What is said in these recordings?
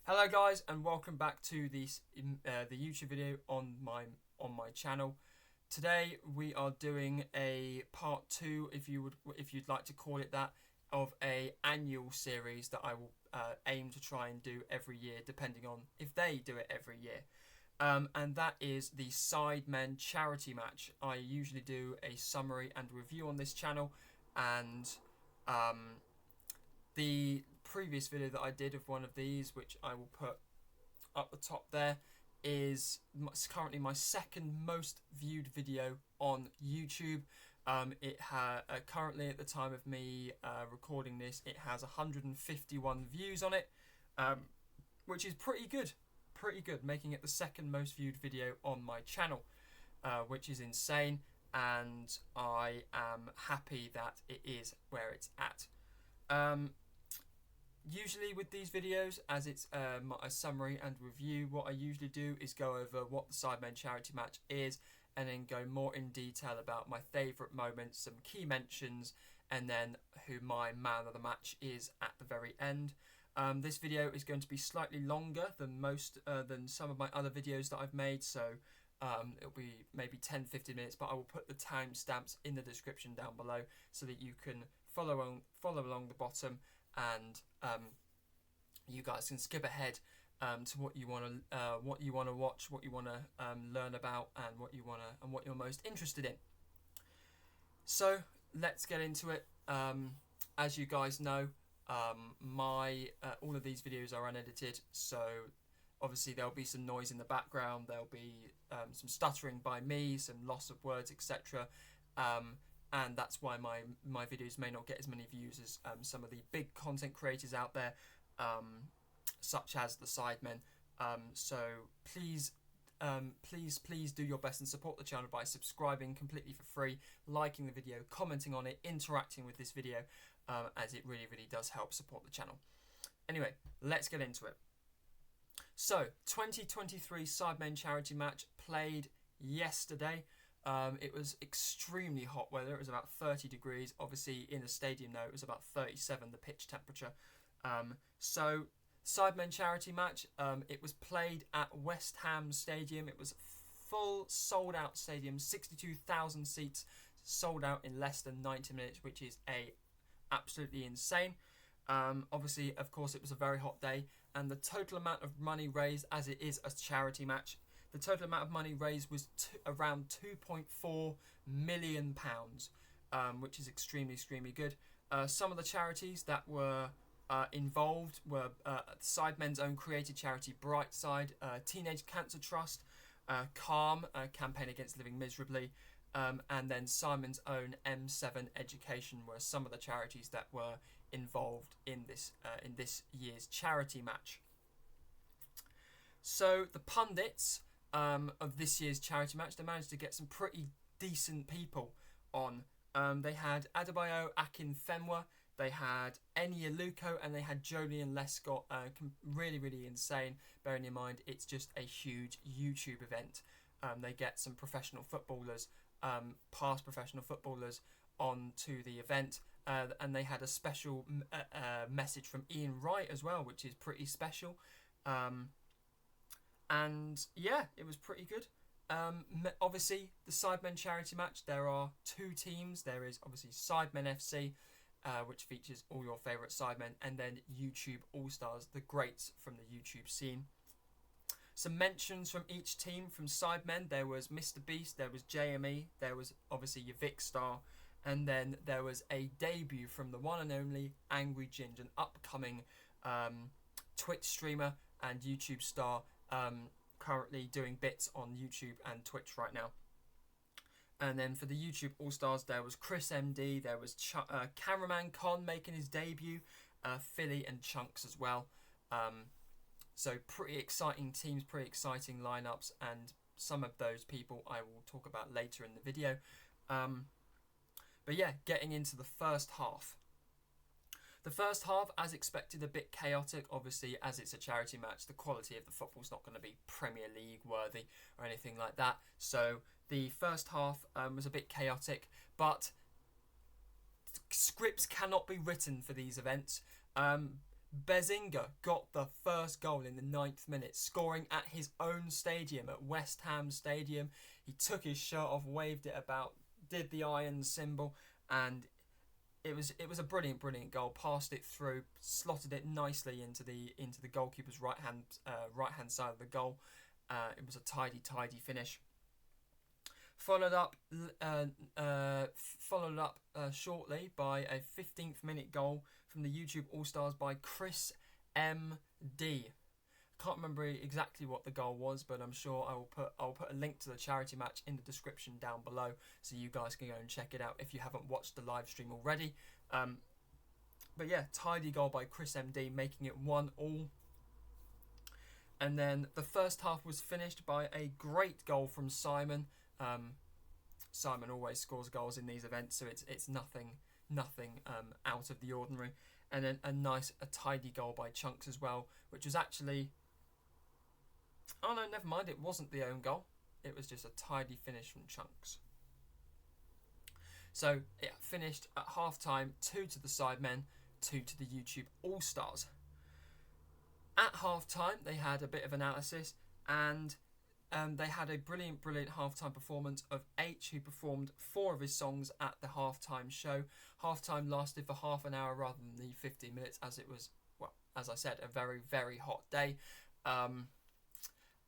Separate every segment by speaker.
Speaker 1: Hello guys, and welcome back to the YouTube video on my channel. Today we are doing a part 2, if you'd like to call it that, of a annual series that I will aim to try and do every year, depending on if they do it every year. And that is the Sidemen charity match. I usually do a summary and review on this channel, and the previous video that I did of one of these, which I will put up the top there, is currently my second most viewed video on YouTube. It currently, at the time of me recording this, it has 151 views on it, which is pretty good, making it the second most viewed video on my channel, which is insane, and I am happy that it is where it's at. Usually with these videos, as it's a summary and review, what I usually do is go over what the Sidemen charity match is, and then go more in detail about my favourite moments, some key mentions, and then who my man of the match is at the very end. This video is going to be slightly longer than some of my other videos that I've made, so it'll be maybe 10-15 minutes, but I will put the timestamps in the description down below so that you can follow along the bottom, and you guys can skip ahead to what you want to watch, what you want to learn about, and what you're most interested in. So let's get into it. As you guys know, all of these videos are unedited, so obviously there'll be some noise in the background, there'll be some stuttering by me, some loss of words, etc. And that's why my videos may not get as many views as some of the big content creators out there, such as the Sidemen. So please do your best and support the channel by subscribing completely for free, liking the video, commenting on it, interacting with this video, as it really does help support the channel. Anyway, let's get into it. So 2023 Sidemen charity match played yesterday. It was extremely hot weather. It was about 30 degrees. Obviously, in a stadium, though, it was about 37, the pitch temperature. So, Sidemen charity match, it was played at West Ham Stadium. It was full, sold-out stadium, 62,000 seats, sold out in less than 90 minutes, which is absolutely insane. Obviously, of course, it was a very hot day, and the total amount of money raised, as it is a charity match, the total amount of money raised was around £2.4 million, which is extremely good. Some of the charities that were involved were Sidemen's own created charity Brightside, Teenage Cancer Trust, Calm, Campaign Against Living Miserably, and then Simon's own M7 Education were some of the charities that were involved in this year's charity match. So the pundits of this year's charity match, they managed to get some pretty decent people on. They had Adebayo Akinfenwa, they had Eni Aluko, and they had Jolien Lescott. Really insane, bearing in mind it's just a huge YouTube event. They get some professional footballers, past professional footballers, on to the event, and they had a special message from Ian Wright as well, which is pretty special. And yeah, it was pretty good. Obviously, the Sidemen charity match, there are two teams. There is obviously Sidemen FC, which features all your favourite Sidemen, and then YouTube All-Stars, the greats from the YouTube scene. Some mentions from each team. From Sidemen, there was Mr. Beast, there was JME, there was obviously your Vic Star, and then there was a debut from the one and only Angry Ginge, an upcoming Twitch streamer and YouTube star, currently doing bits on YouTube and Twitch right now. And then for the YouTube All-Stars, there was Chris MD, there was Cameraman Con making his debut, Philly and Chunks as well. So pretty exciting teams, pretty exciting lineups, and some of those people I will talk about later in the video. But yeah, getting into the first half. The first half, as expected, a bit chaotic. Obviously, as it's a charity match, the quality of the football's not going to be Premier League worthy or anything like that. So the first half was a bit chaotic, but scripts cannot be written for these events. Bezinga got the first goal in the 9th minute, scoring at his own stadium, at West Ham Stadium. He took his shirt off, waved it about, did the iron symbol, and it was a brilliant goal. Passed it through, slotted it nicely into the goalkeeper's right hand side of the goal. It was a tidy finish. Followed up shortly by a 15th minute goal from the YouTube All Stars by Chris MD. Can't remember exactly what the goal was, but I'm sure I'll put a link to the charity match in the description down below, so you guys can go and check it out if you haven't watched the live stream already. But yeah, tidy goal by Chris MD, making it 1-1. And then the first half was finished by a great goal from Simon. Simon always scores goals in these events, so it's nothing out of the ordinary. And then a tidy goal by Chunks as well, which was actually, oh no, never mind, it wasn't the own goal. It was just a tidy finish from Chunks. So it finished at half time, 2 to the Sidemen, 2 to the YouTube All Stars. At half time, they had a bit of analysis, and they had a brilliant half-time performance of H, who performed 4 of his songs at the half-time show. Half-time lasted for half an hour rather than the 15 minutes, as it was, well, as I said, a very, very hot day.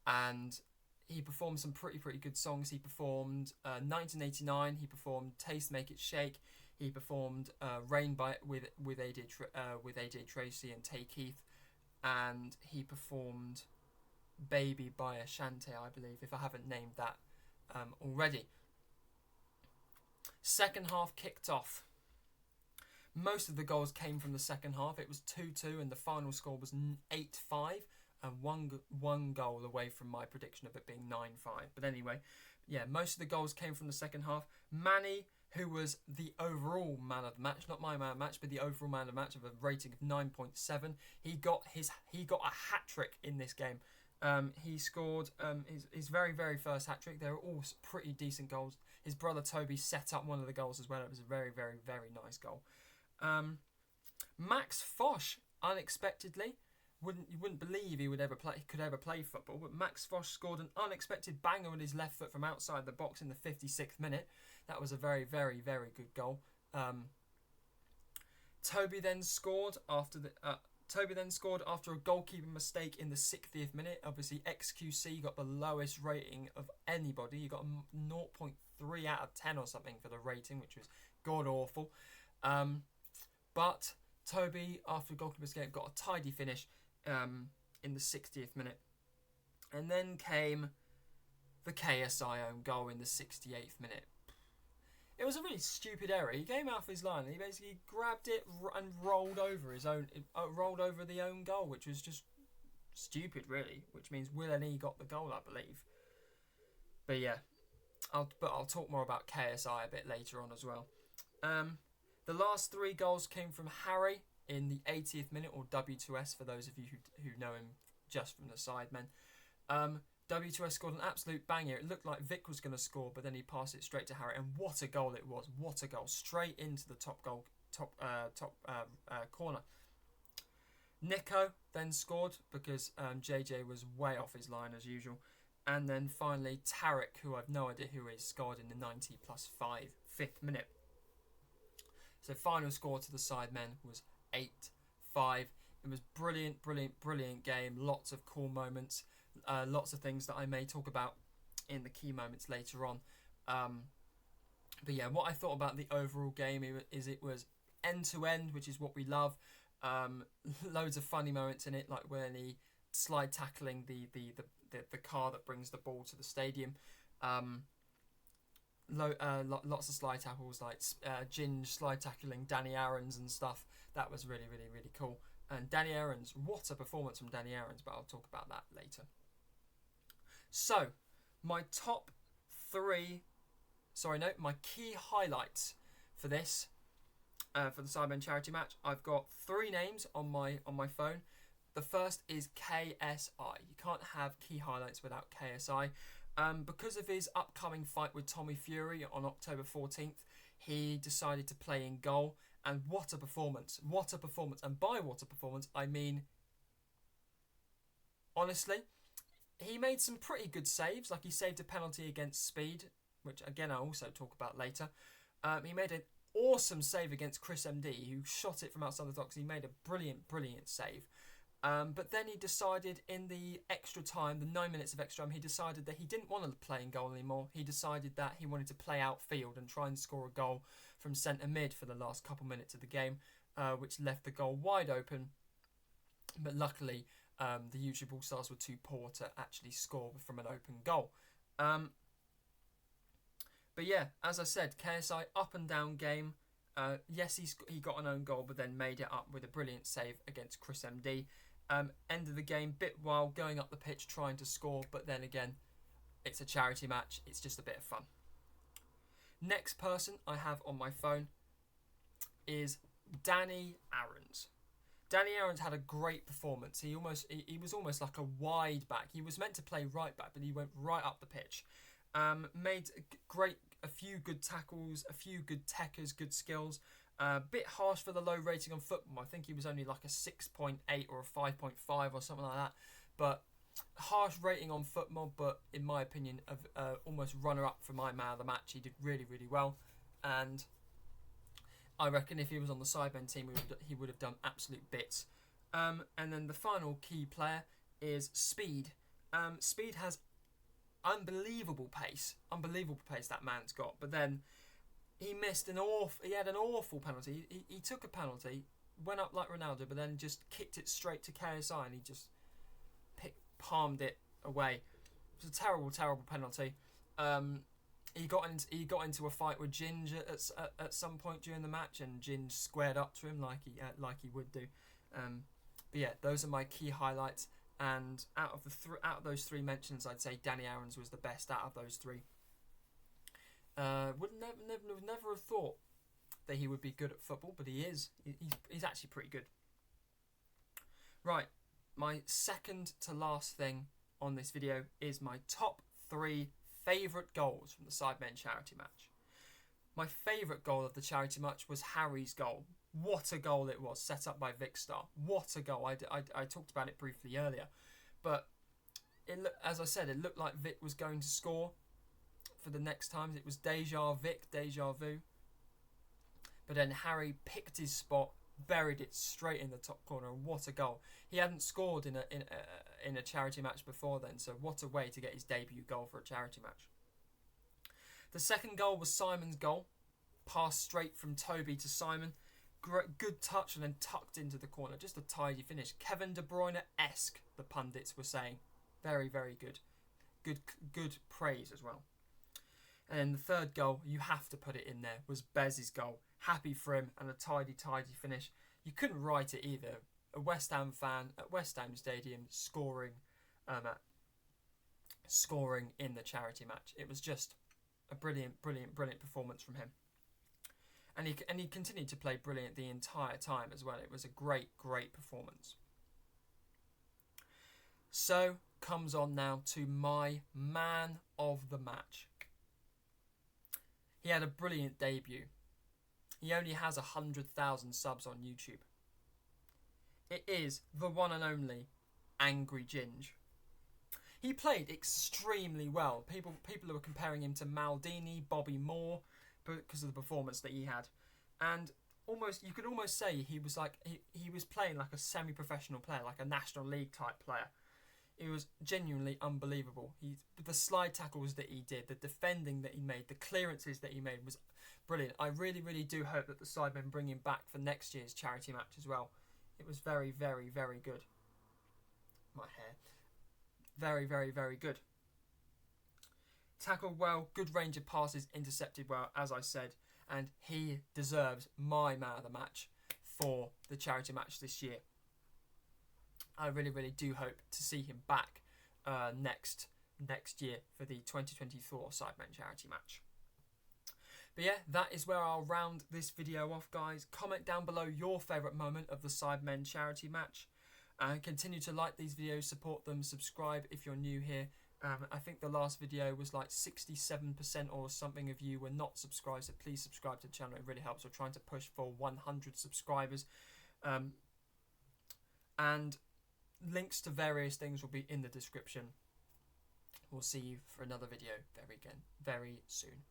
Speaker 1: And he performed some pretty good songs. He performed 1989, he performed Taste Make It Shake, he performed Rain with AJ Tracy and Tay Keith, and he performed Baby by Ashante, I believe, if I haven't named that already. Second half kicked off. Most of the goals came from the second half. It was 2-2 and the final score was 8-5, and one goal away from my prediction of it being 9-5. But anyway, yeah, most of the goals came from the second half. Manny, who was the overall man of the match, not my man of the match, but the overall man of the match, of a rating of 9.7, he got a hat-trick in this game. He scored his very first hat-trick. They were all pretty decent goals. His brother Toby set up one of the goals as well. It was a very nice goal. Max Fosh, unexpectedly, you wouldn't believe he could ever play football, but Max Fosh scored an unexpected banger with his left foot from outside the box in the 56th minute. That was a very good goal. Toby then scored after a goalkeeping mistake in the 60th minute. Obviously, XQC got the lowest rating of anybody. He got a 0.3 out of 10 or something for the rating, which was god awful. But Toby, after a goalkeeping mistake, got a tidy finish in the 60th minute. And then came the KSI own goal in the 68th minute. It was a really stupid error. He came out of his line and he basically grabbed it and rolled over the own goal, which was just stupid, really. Which means Will and E got the goal, I believe. But yeah, I'll talk more about KSI a bit later on as well. The last 3 goals came from Harry in the 80th minute, or W2S for those of you who know him just from the Sidemen. W2S scored an absolute banger. It looked like Vic was going to score, but then he passed it straight to Harry, and what a goal it was! What a goal! Straight into the top corner. Nico then scored because JJ was way off his line as usual, and then finally Tarek, who I've no idea who is, scored in the 90+5 5th minute. So final score to the Sidemen was 8-5. It was brilliant game. Lots of cool moments. Lots of things that I may talk about in the key moments later on. But yeah, what I thought about the overall game is it was end-to-end, which is what we love. Loads of funny moments in it, like when he slide tackling the car that brings the ball to the stadium. Lots of slide tackles, like Ginge slide tackling Danny Aarons and stuff. That was really cool. And Danny Aarons, what a performance from Danny Aarons, but I'll talk about that later. So, my key highlights for this, for the Sidemen charity match. I've got 3 names on my phone. The first is KSI. You can't have key highlights without KSI. Because of his upcoming fight with Tommy Fury on October 14th, he decided to play in goal, And what a performance. What a performance. And by what a performance, I mean, honestly, he made some pretty good saves. Like, he saved a penalty against Speed, which, again, I'll also talk about later. He made an awesome save against Chris MD, who shot it from outside the box. He made a brilliant, brilliant save. But then he decided in the extra time, the 9 minutes of extra time, he decided that he didn't want to play in goal anymore. He decided that he wanted to play outfield and try and score a goal from centre mid for the last couple minutes of the game, which left the goal wide open. But luckily, the YouTube All-Stars were too poor to actually score from an open goal. But yeah, as I said, KSI up and down game. Yes, he got an own goal, but then made it up with a brilliant save against Chris MD. End of the game, bit wild, going up the pitch, trying to score, but then again, it's a charity match. It's just a bit of fun. Next person I have on my phone is Danny Aarons. Danny Aarons had a great performance. He was almost like a wide back. He was meant to play right back, but he went right up the pitch. Made a few good tackles, a few good techers, good skills. Bit harsh for the low rating on football. I think he was only like a 6.8 or a 5.5 or something like that. But harsh rating on football, but in my opinion, almost runner-up for my man of the match. He did really, really well. And I reckon if he was on the Sidemen team, he would have done absolute bits. And then the final key player is Speed. Speed has unbelievable pace that man's got. But then he had an awful penalty. He took a penalty, went up like Ronaldo, but then just kicked it straight to KSI, and he just palmed it away. It was a terrible, terrible penalty. He got into a fight with Ginge at some point during the match, and Ginge squared up to him like he would do. But yeah, those are my key highlights. And out of those three mentions, I'd say Danny Aarons was the best out of those three. Would never have thought that he would be good at football, but he is. He's actually pretty good. Right, my second to last thing on this video is my top 3 favourite goals from the Sidemen charity match. My favourite goal of the charity match was Harry's goal. What a goal it was, set up by Vic Star. What a goal. I talked about it briefly earlier. But as I said, it looked like Vic was going to score for the next times. It was deja vu. But then Harry picked his spot, buried it straight in the top corner, and what a goal. He hadn't scored in a charity match before then, so what a way to get his debut goal for a charity match. The second goal was Simon's goal. Passed straight from Toby to Simon. Good touch and then tucked into the corner. Just a tidy finish. Kevin De Bruyne-esque, the pundits were saying. Very, very good. Good praise as well. And then the third goal, you have to put it in there, was Bez's goal. Happy for him and a tidy finish. You couldn't write it either. A West Ham fan at West Ham Stadium scoring in the charity match. It was just a brilliant performance from him. And he continued to play brilliant the entire time as well. It was a great performance. So, comes on now to my man of the match. He had a brilliant debut. He only has 100,000 subs on YouTube. It is the one and only Angry Ginge. He played extremely well. People were comparing him to Maldini, Bobby Moore, because of the performance that he had, and you could almost say he was playing like a semi-professional player, like a National League type player. It was genuinely unbelievable. The slide tackles that he did, the defending that he made, the clearances that he made was brilliant. I really, really do hope that the Sidemen bring him back for next year's charity match as well. It was very, very, very good. My hair. Very, very, very good. Tackled well, good range of passes, intercepted well, as I said, and he deserves my man of the match for the charity match this year. I really, really do hope to see him back next year for the 2024 Sidemen charity match. But yeah, that is where I'll round this video off, guys. Comment down below your favourite moment of the Sidemen charity match. And continue to like these videos, support them, subscribe if you're new here. I think the last video was like 67% or something of you were not subscribed, so please subscribe to the channel. It really helps. We're trying to push for 100 subscribers. And links to various things will be in the description. We'll see you for another video very soon.